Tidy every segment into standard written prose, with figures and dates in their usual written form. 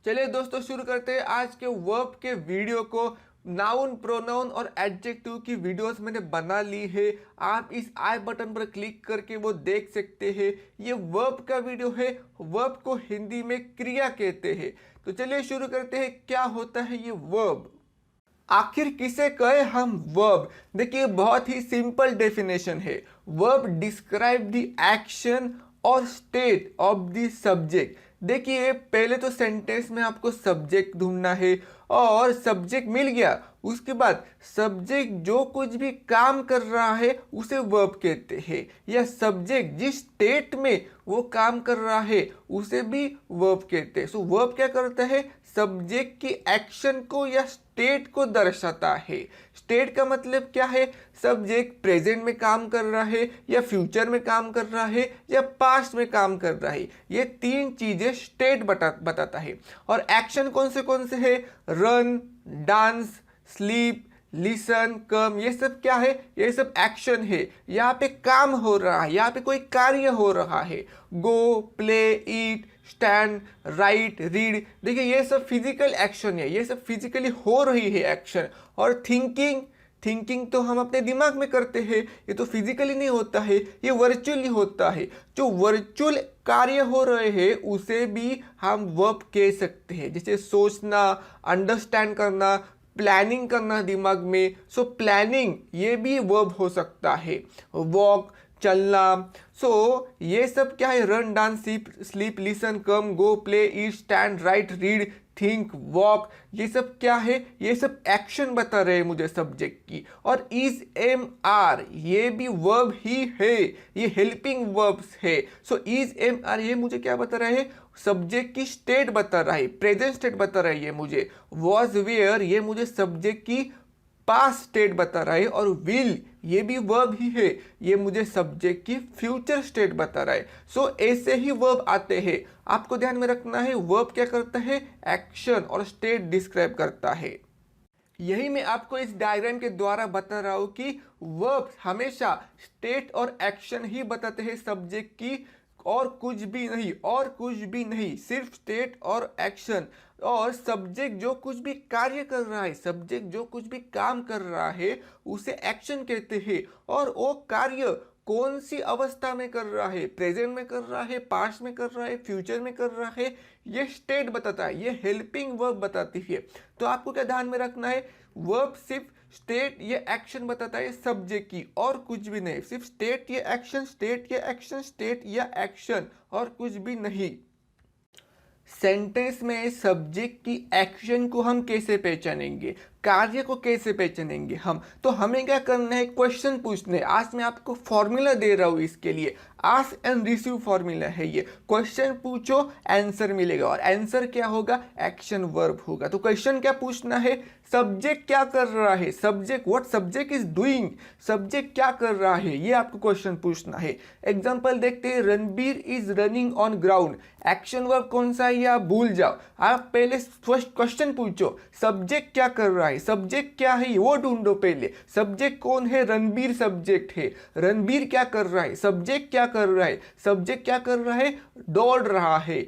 चलिए दोस्तों शुरू करते हैं आज के वर्ब के वीडियो को। नाउन, प्रोनाउन और एडजेक्टिव की वीडियोस मैंने बना ली है। आप इस आई बटन पर क्लिक करके वो देख सकते हैं। ये वर्ब का वीडियो है। वर्ब को हिंदी में क्रिया कहते हैं। तो चलिए शुरू करते हैं। क्या होता है ये वर्ब? आखिर किसे कहे हम वर्ब? देखिए बहुत ही सिंपल डेफिनेशन है। वर्ब डिस्क्राइब द एक्शन और स्टेट ऑफ द सब्जेक्ट। देखिए पहले तो सेंटेंस में आपको सब्जेक्ट ढूंढना है और सब्जेक्ट मिल गया। उसके बाद सब्जेक्ट जो कुछ भी काम कर रहा है उसे वर्ब कहते हैं, या सब्जेक्ट जिस स्टेट में वो काम कर रहा है उसे भी वर्ब कहते हैं। सो वर्ब क्या करता है? सब्जेक्ट की एक्शन को या स्टेट को दर्शाता है। स्टेट का मतलब क्या है? सब्जेक्ट प्रेजेंट में काम कर रहा है या फ्यूचर में काम कर रहा है या पास्ट में काम कर रहा है। ये तीन चीजें स्टेट बताता है। और एक्शन कौन से है? रन, डांस, स्लीप, लिसन, कम, ये सब क्या है? ये सब एक्शन है। यहाँ पे काम हो रहा है, यहाँ पे कोई कार्य हो रहा है। गो, play, eat, stand, write, read, देखिए ये सब फिजिकल एक्शन है। ये सब फिजिकली हो रही है एक्शन। और थिंकिंग तो हम अपने दिमाग में करते हैं, ये तो फिजिकली नहीं होता है, ये वर्चुअली होता है। जो वर्चुअल कार्य हो रहे हैं उसे भी हम वर्ब कह सकते हैं, जैसे सोचना, अंडरस्टैंड करना, प्लानिंग करना दिमाग में। सो प्लानिंग ये भी वर्ब हो सकता है। वॉक, चलना। सो ये सब क्या है? Run, dance, sleep, listen, come, go, play, eat, stand, write, read, think, walk, ये सब क्या है? ये सब एक्शन बता रहे हैं मुझे सब्जेक्ट की। और इज, एम, आर ये भी वर्ब ही है, ये हेल्पिंग वर्ब्स है। सो इज, एम, आर ये मुझे क्या बता रहे हैं? सब्जेक्ट की स्टेट बता रहा है, प्रेजेंट स्टेट बता रहा है ये मुझे। वॉज, वेयर ये मुझे सब्जेक्ट की पास्ट स्टेट बता रहा है। और विल ये भी वर्ब ही है, ये मुझे सब्जेक्ट की फ्यूचर स्टेट बता रहा है। सो ऐसे ही वर्ब आते हैं। आपको ध्यान में रखना है वर्ब क्या करता है? एक्शन और स्टेट डिस्क्राइब करता है। यही मैं आपको इस डायग्राम के द्वारा बता रहा हूं कि वर्ब हमेशा स्टेट और एक्शन ही बताते हैं सब्जेक्ट की, और कुछ भी नहीं, सिर्फ स्टेट और एक्शन। और सब्जेक्ट जो कुछ भी कार्य कर रहा है, सब्जेक्ट जो कुछ भी काम कर रहा है उसे एक्शन कहते हैं। और वो कार्य कौन सी अवस्था में कर रहा है? प्रेजेंट में कर रहा है, पास्ट में कर रहा है, फ्यूचर में कर रहा है, ये स्टेट बताता है, ये हेल्पिंग वर्ब बताती है। तो आपको क्या ध्यान में रखना है? वर्ब सिर्फ स्टेट ये एक्शन बताता है सब्जेक्ट की, और कुछ भी नहीं। सिर्फ स्टेट ये एक्शन, स्टेट ये एक्शन, स्टेट या एक्शन, और कुछ भी नहीं। सेंटेंस में सब्जेक्ट की एक्शन को हम कैसे पहचानेंगे, कार्य को कैसे पहचानेंगे हम? तो हमें क्या करना है? क्वेश्चन पूछने। आज मैं आपको फॉर्मूला दे रहा हूं इसके लिए। आस्क एंड रिसीव फॉर्मूला है ये। क्वेश्चन पूछो, आंसर मिलेगा, और आंसर क्या होगा? एक्शन वर्ब होगा। तो क्वेश्चन क्या पूछना है? सब्जेक्ट क्या कर रहा है? Subject, what subject is doing, subject क्या कर रहा है, ये आपको क्वेश्चन पूछना है। एग्जांपल देखते हैं। Ranbir is running on ground. Action verb कौन सा है? आप भूल जाओ। आप पहले फर्स्ट क्वेश्चन पूछो, सब्जेक्ट क्या कर रहा है, सब्जेक्ट क्या है वो ढूंढो पहले। सब्जेक्ट कौन है? रणबीर सब्जेक्ट है। रणबीर क्या कर रहा है? सब्जेक्ट क्या कर रहा है? सब्जेक्ट क्या कर रहा है? दौड़ रहा है।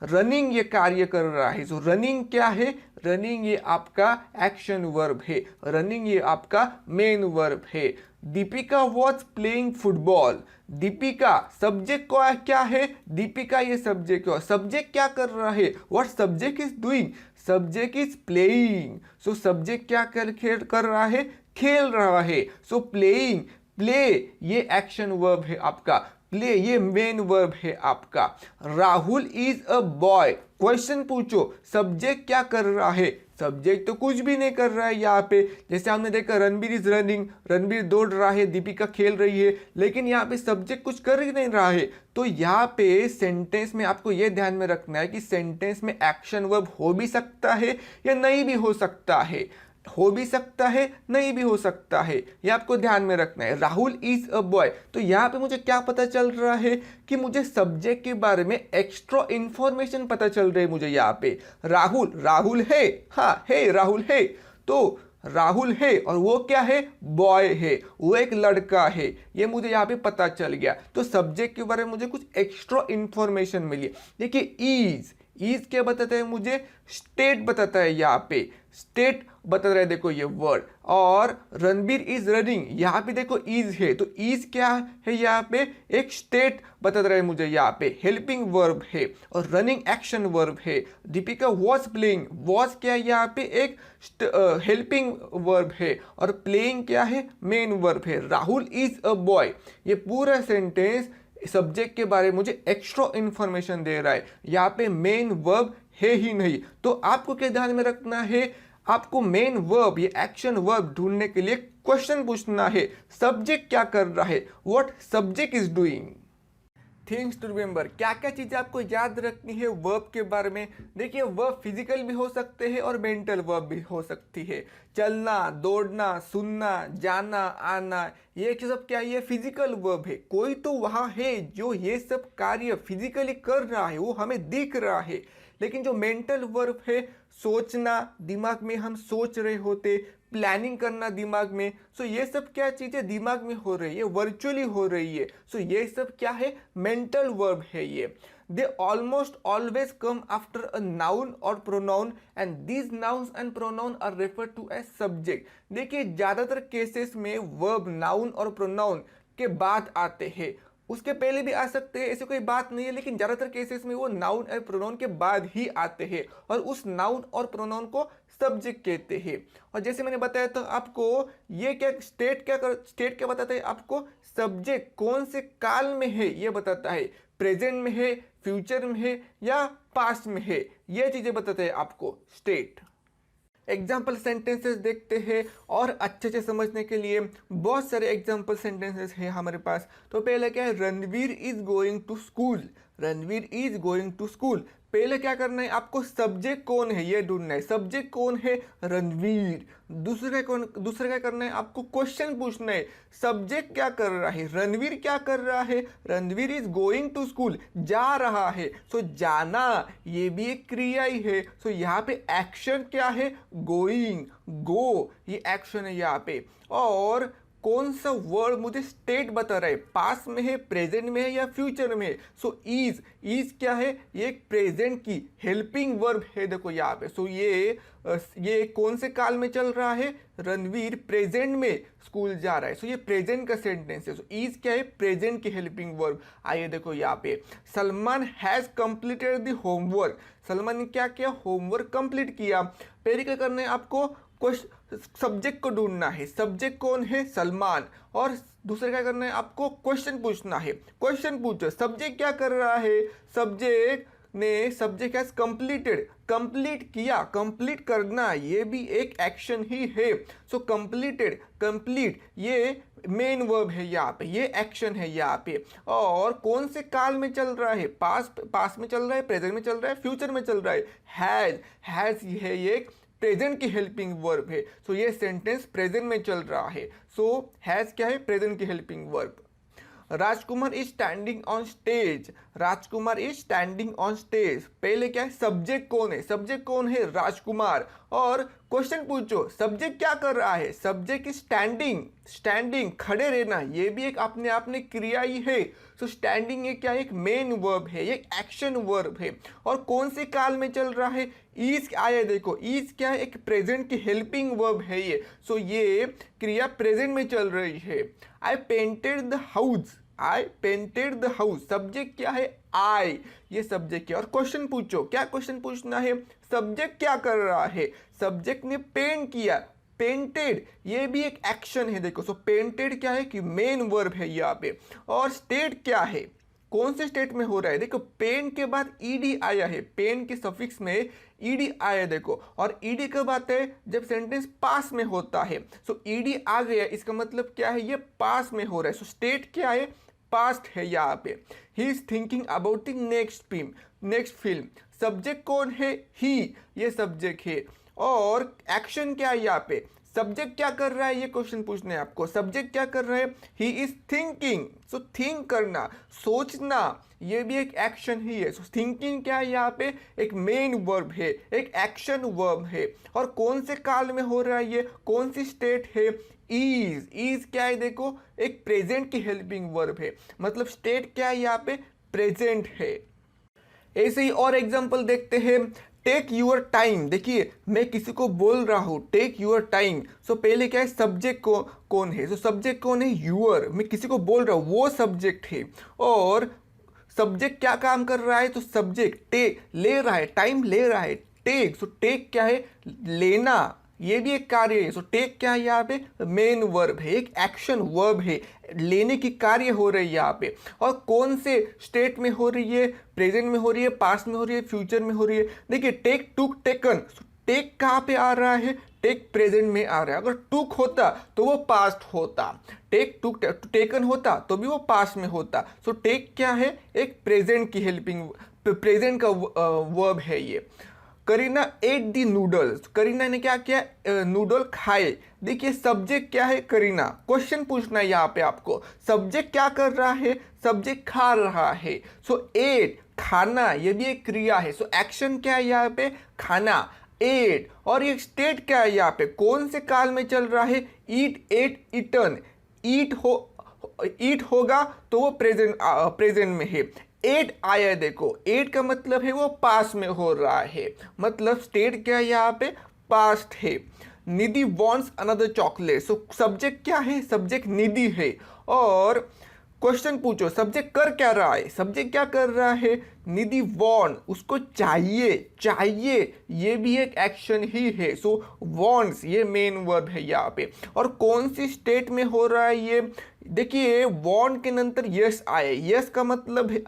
रनिंग ये कार्य कर रहा है। सो रनिंग क्या है? रनिंग ये आपका एक्शन वर्ब है। रनिंग ये आपका मेन वर्ब है। Deepika was playing football. Deepika subject को क्या है? दीपिका ये सब्जेक्ट है। सब्जेक्ट क्या कर रहा है? What subject is doing? Subject is playing. So subject क्या कर रहा है? खेल रहा है। सो प्लेइंग, प्ले ये एक्शन वर्ब है आपका, प्ले ये मेन वर्ब है आपका। Rahul is a boy. Question पूछो, सब्जेक्ट क्या कर रहा है? सब्जेक्ट तो कुछ भी नहीं कर रहा है यहाँ पे। जैसे हमने देखा रणबीर इज रनिंग, रणबीर दौड़ रहा है, दीपिका खेल रही है, लेकिन यहाँ पे सब्जेक्ट कुछ कर ही नहीं रहा है। तो यहाँ पे सेंटेंस में आपको ये ध्यान में रखना है कि सेंटेंस में एक्शन वर्ब हो भी सकता है या नहीं भी हो सकता है, हो भी सकता है, नहीं भी हो सकता है, ये आपको ध्यान में रखना है। राहुल इज अ बॉय, तो यहाँ पे मुझे क्या पता चल रहा है कि मुझे सब्जेक्ट के बारे में एक्स्ट्रा इंफॉर्मेशन पता चल रही है मुझे। यहाँ पे राहुल है, हाँ है, राहुल है। तो राहुल है और वो क्या है? बॉय है, वो एक लड़का है, ये मुझे यहाँ पे पता चल गया। तो सब्जेक्ट के बारे में मुझे कुछ एक्स्ट्रा इंफॉर्मेशन मिली। देखिए इज क्या बताता है मुझे, स्टेट बताता है यहाँ पे, स्टेट बता रहा है देखो ये वर्ड। और रणबीर इज रनिंग, यहाँ पे देखो इज है, तो इज क्या है यहाँ पे, एक स्टेट बता रहा है मुझे यहाँ पे, हेल्पिंग वर्ब है, और रनिंग एक्शन वर्ब है। दीपिका वॉज प्लेइंग, वॉज क्या है यहाँ पे, एक हेल्पिंग वर्ब है, और प्लेइंग क्या है, मेन वर्ब है। राहुल इज अ बॉय, ये पूरा सेंटेंस सब्जेक्ट के बारे में मुझे एक्स्ट्रा इंफॉर्मेशन दे रहा है, यहाँ पे मेन वर्ब है ही नहीं। तो आपको क्या ध्यान में रखना है, आपको मेन वर्ब, ये एक्शन वर्ब ढूंढने के लिए क्वेश्चन पूछना है, सब्जेक्ट क्या कर रहा है, what subject is doing. Things to remember, क्या क्या चीज़ें आपको याद रखनी है वर्ब के बारे में। देखिए वर्ब फिजिकल भी हो सकते हैं और मेंटल वर्ब भी हो सकती है। चलना, दौड़ना, सुनना, जाना, आना, ये सब क्या, ये फिजिकल वर्ब है। कोई तो वहाँ है जो ये सब कार्य फिजिकली कर रहा है, वो हमें दिख रहा है। लेकिन जो मेंटल वर्ब है, सोचना, दिमाग में हम सोच रहे होते, प्लानिंग करना दिमाग में, सो ये सब क्या चीज़ें दिमाग में हो रही है, वर्चुअली हो रही है, सो ये सब क्या है, मेंटल वर्ब है ये। They almost always come after a noun और pronoun and these nouns and pronoun are refer to as subject. देखिए ज़्यादातर केसेस में वर्ब नाउन और प्रोनाउन के बाद आते हैं, उसके पहले भी आ सकते हैं, ऐसी कोई बात नहीं है, लेकिन ज़्यादातर केसेस में वो नाउन और प्रोनाउन के बाद ही आते हैं, और उस नाउन और प्रोनाउन को सब्जेक्ट कहते हैं। और जैसे मैंने बताया तो आपको ये क्या, स्टेट क्या बताता है आपको, सब्जेक्ट कौन से काल में है ये बताता है, प्रेजेंट में है, फ्यूचर में है, या पास्ट में है, ये चीज़ें बताते हैं आपको स्टेट। एग्जाम्पल सेंटेंसेस देखते हैं, और अच्छे से समझने के लिए बहुत सारे एग्जाम्पल सेंटेंसेस हैं हमारे पास। तो पहले क्या है, Ranveer is going to school, Ranveer is going to school. पहले क्या करना है आपको, सब्जेक्ट कौन है ये ढूंढना है, सब्जेक्ट कौन है, रणवीर। दूसरा क्या करना है आपको, क्वेश्चन पूछना है, सब्जेक्ट क्या कर रहा है, रणवीर क्या कर रहा है, Ranveer is going to school, जा रहा है, सो जाना ये भी एक क्रिया ही है, सो यहाँ पे एक्शन क्या है, गोइंग, गो, ये एक्शन है यहाँ पे। और कौन सा वर्ड मुझे स्टेट बता रहा है, पास्ट में है, प्रेजेंट में है, या फ्यूचर में है, सो इज क्या है, ये एक प्रेजेंट की हेल्पिंग वर्ब है, देखो यहाँ पे। सो ये कौन से काल में चल रहा है, रणवीर प्रेजेंट में स्कूल जा रहा है, सो ये प्रेजेंट का सेंटेंस है। सो इज क्या है, प्रेजेंट की हेल्पिंग वर्ब। आइए देखो यहाँ पे, Salman has completed the homework, Salman ने क्या किया, होमवर्क कंप्लीट किया। पहले क्या करना है आपको, सब्जेक्ट को ढूंढना है, सब्जेक्ट कौन है, सलमान। और दूसरा क्या करना है आपको, क्वेश्चन पूछना है, क्वेश्चन पूछो सब्जेक्ट क्या कर रहा है, सब्जेक्ट हैज कंप्लीटेड, कंप्लीट किया, कंप्लीट करना ये भी एक एक्शन ही है। सो कंप्लीटेड, कंप्लीट ये मेन वर्ब है यहाँ पे, ये एक्शन है यहाँ पे। और कौन से काल में चल रहा है, पास्ट में चल रहा है, प्रेजेंट में चल रहा है, फ्यूचर में चल रहा है, हैज है ये प्रेजेंट की हेल्पिंग वर्ब है। सो ये सेंटेंस प्रेजेंट में चल रहा है, सो हैज क्या है, प्रेजेंट की helping verb. Rajkumar is standing on stage, Rajkumar is standing on stage. पहले क्या है, सब्जेक्ट कौन है, सब्जेक्ट कौन है, राजकुमार। और क्वेश्चन पूछो, सब्जेक्ट क्या कर रहा है, सब्जेक्ट इज स्टैंडिंग, स्टैंडिंग खड़े रहना, ये भी एक अपने आप में क्रिया ही है। सो स्टैंडिंग ये क्या है, एक मेन वर्ब है, ये एक्शन वर्ब है। और कौन से काल में चल रहा है, इज आया, देखो इज क्या है, एक प्रेजेंट की हेल्पिंग वर्ब है ये। सो ये क्रिया प्रेजेंट में चल रही है। आई painted the house, I painted the house, subject क्या है, आई, ये सब्जेक्ट है। और क्वेश्चन पूछो, क्या क्वेश्चन पूछना है, सब्जेक्ट क्या कर रहा है, सब्जेक्ट ने पेंट किया, पेंटेड ये भी एक एक्शन है, देखो। सो पेंटेड क्या है कि मेन वर्ब है यहाँ पे। और स्टेट क्या है, कौन से स्टेट में हो रहा है, देखो पेन के बाद ईडी आया है, पेन के सफिक्स में ईडी आया, देखो। और ईडी कब आता है, जब सेंटेंस पास में होता है। सो ईडी आ गया, इसका मतलब क्या है, ये पास में हो रहा है। सो स्टेट क्या है, पास्ट है यहाँ पे। He is thinking about the next film, subject कौन है, ही, ये सब्जेक्ट है। और एक्शन क्या है यहाँ पे, सब्जेक्ट क्या कर रहा है, ये क्वेश्चन पूछना है आपको, सब्जेक्ट क्या कर रहा है, he is thinking. So think करना, सोचना, ये भी एक एक्शन ही है। सो थिंकिंग क्या है यहाँ पे, एक मेन वर्ब है, एक एक्शन वर्ब है। और कौन से काल में हो रहा है ये, कौन सी स्टेट है, इज क्या है, देखो एक प्रेजेंट की हेल्पिंग वर्ब है, मतलब स्टेट क्या है यहाँ पे, प्रेजेंट है। ऐसे ही और एग्जाम्पल देखते हैं, टेक यूर टाइम। देखिए मैं किसी को बोल रहा हूँ टेक यूर टाइम, सो पहले क्या है, सब्जेक्ट को कौन है, सो सब्जेक्ट कौन है, यूअर, मैं किसी को बोल रहा हूँ वो सब्जेक्ट है। और सब्जेक्ट क्या काम कर रहा है, तो सब्जेक्ट टेक ले रहा है, टाइम ले रहा है, टेक, सो टेक क्या है, लेना, ये भी एक कार्य है। सो टेक क्या है यहाँ पे, मेन वर्ब है, एक एक्शन वर्ब है, लेने की कार्य हो रही है यहाँ पे। और कौन से स्टेट में हो रही है, प्रेजेंट में हो रही है, पास्ट में हो रही है, फ्यूचर में हो रही है। देखिए टेक, टुक, टेकन, टेक कहाँ पे आ रहा है, टेक प्रेजेंट में आ रहा है। अगर टुक होता तो वो पास्ट होता, टेक टुक टेकन होता तो भी वो पास्ट में होता। सो टेक क्या है, एक प्रेजेंट की हेल्पिंग, प्रेजेंट का वर्ब है ये। Kareena at the noodles, Kareena ने क्या किया, नूडल खाए। देखिए सब्जेक्ट क्या है, करीना, क्वेश्चन पूछना है यहाँ पे आपको, सब्जेक्ट क्या कर रहा है, सब्जेक्ट खा रहा है। सो एट, खाना, ये भी एक क्रिया है। सो एक्शन क्या है यहाँ पे, खाना, एट। और ये स्टेट क्या है यहाँ पे, कौन से काल में चल रहा है, ईट, एट, ईटन, ईट होगा तो वो प्रेजेंट में है। एट आया, देखो एट का मतलब है वो पास में हो रहा है, मतलब स्टेट क्या है यहाँ पे, पास्ट है। Nidhi wants another chocolate, so subject क्या है, सब्जेक्ट निधि है। और क्वेश्चन पूछो, सब्जेक्ट कर क्या रहा है, सब्जेक्ट क्या कर रहा है, निधि वॉन्ट, उसको चाहिए, चाहिए, ये भी एक एक्शन ही है। सो वॉन्ट्स ये मेन वर्ब है यहाँ पे। और कौन सी स्टेट में हो रहा है ये, देखिए वॉन्ट के नंतर यस आए, यस का मतलब है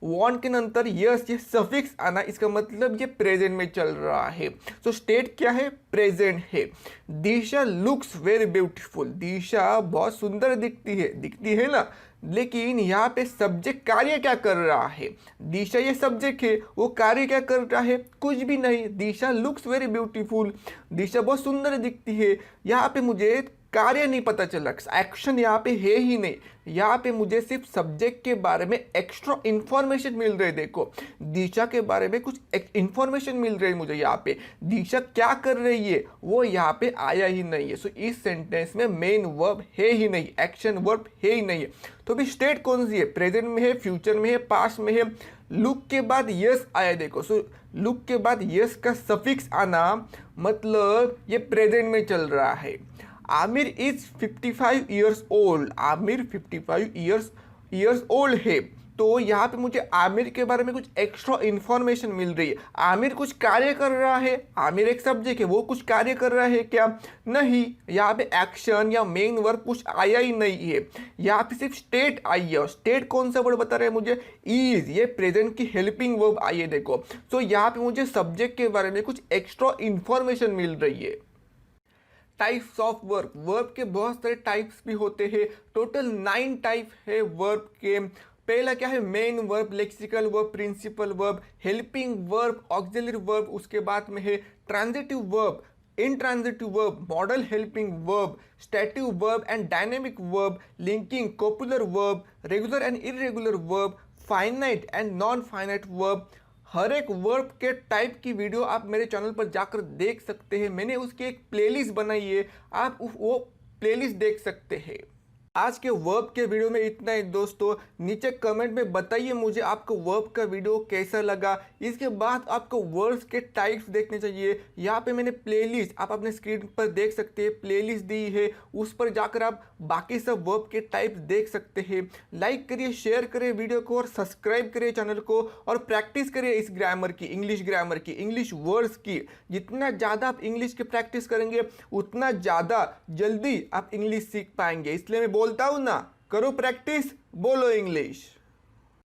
वॉन्ट के नंतर यस, ये सफिक्स आना, इसका मतलब ये प्रेजेंट में चल रहा है। सो स्टेट क्या है, प्रेजेंट है। दिशा लुक्स वेरी ब्यूटीफुल, दिशा बहुत सुंदर दिखती है ना, लेकिन यहाँ पे सब्जेक्ट कार्य क्या कर रहा है, दिशा ये सब्जेक्ट है, वो कार्य क्या कर रहा है, कुछ भी नहीं। दिशा लुक्स वेरी ब्यूटीफुल, दिशा बहुत सुंदर दिखती है, यहाँ पे मुझे कार्य नहीं पता चला, एक्शन यहाँ पे है ही नहीं। यहाँ पे मुझे सिर्फ सब्जेक्ट के बारे में एक्स्ट्रा इंफॉर्मेशन मिल रही है। देखो दिशा के बारे में कुछ इंफॉर्मेशन मिल रही है मुझे यहाँ पे, दिशा क्या कर रही है वो यहाँ पे आया ही नहीं है। सो इस सेंटेंस में मेन वर्ब है ही नहीं, एक्शन वर्ब है ही नहीं है। तो भी स्टेट कौन सी है, प्रेजेंट में है, फ्यूचर में है, पास्ट में है। लुक के बाद यस आया, देखो सो लुक के बाद यस का सफिक्स आना मतलब ये प्रेजेंट में चल रहा है। Aamir is 55 years old, Aamir 55 years old है। तो यहाँ पे मुझे आमिर के बारे में कुछ एक्स्ट्रा इंफॉर्मेशन मिल रही है। आमिर कुछ कार्य कर रहा है, आमिर एक सब्जेक्ट है, वो कुछ कार्य कर रहा है क्या, नहीं। यहाँ पे एक्शन या मेन वर्ब कुछ आया ही नहीं है, यहाँ पे सिर्फ स्टेट आई है। और स्टेट कौन सा वर्ड बता रहे हैं मुझे, इज, ये प्रेजेंट की हेल्पिंग वर्ब आई है। देखो तो यहाँ पे मुझे सब्जेक्ट के बारे में कुछ एक्स्ट्रा इंफॉर्मेशन मिल रही है। टाइप्स ऑफ वर्ब, वर्ब के बहुत सारे टाइप्स भी होते हैं, टोटल 9 टाइप है वर्ब के। पहला क्या है, main verb, lexical verb, principal verb, helping verb, auxiliary verb, उसके बाद में है transitive verb, intransitive verb, modal helping verb, stative verb and dynamic verb, linking, copular verb, regular and irregular verb, finite and non finite verb. हर एक verb के type की video आप मेरे चैनल पर जाकर देख सकते हैं, मैंने उसकी एक प्लेलिस्ट बनाई है, आप वो प्लेलिस्ट देख सकते हैं। आज के वर्ब के वीडियो में इतना ही दोस्तों, नीचे कमेंट में बताइए मुझे आपको वर्ब का वीडियो कैसा लगा। इसके बाद आपको वर्ड्स के टाइप्स देखने चाहिए, यहाँ पे मैंने प्लेलिस्ट आप अपने स्क्रीन पर देख सकते हैं, प्लेलिस्ट दी है, उस पर जाकर आप बाकी सब वर्ब के टाइप्स देख सकते हैं। लाइक करिए, शेयर करिए वीडियो को और सब्सक्राइब करिए चैनल को, और प्रैक्टिस करिए इस ग्रामर की, इंग्लिश वर्ड्स की। जितना ज़्यादा आप इंग्लिश की प्रैक्टिस करेंगे उतना ज़्यादा जल्दी आप इंग्लिश सीख पाएंगे। इसलिए मैं बोलता हूँ ना, करो प्रैक्टिस, बोलो इंग्लिश।